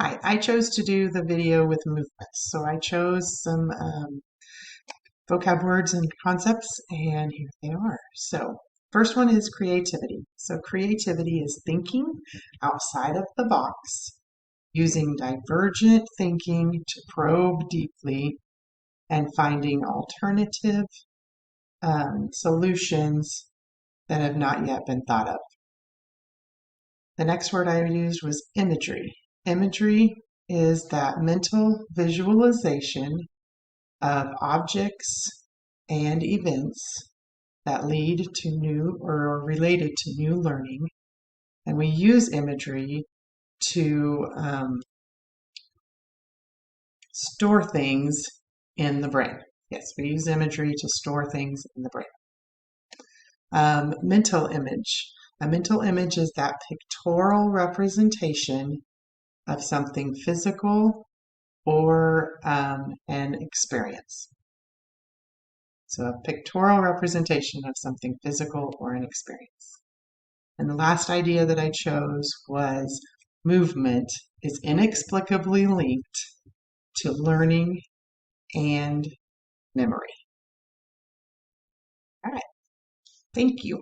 Hi, I chose to do the video with movements. So I chose some vocab words and concepts, and here they are. So first one is creativity. So creativity is thinking outside of the box, using divergent thinking to probe deeply and finding alternative solutions that have not yet been thought of. The next word I used was imagery. Imagery is that mental visualization of objects and events that lead to new or are related to new learning. And we use imagery to store things in the brain. Yes, we use imagery to store things in the brain. Mental image. A mental image is that pictorial representation of something physical or an experience. So a pictorial representation of something physical or an experience. And the last idea that I chose was movement is inexplicably linked to learning and memory. All right, thank you.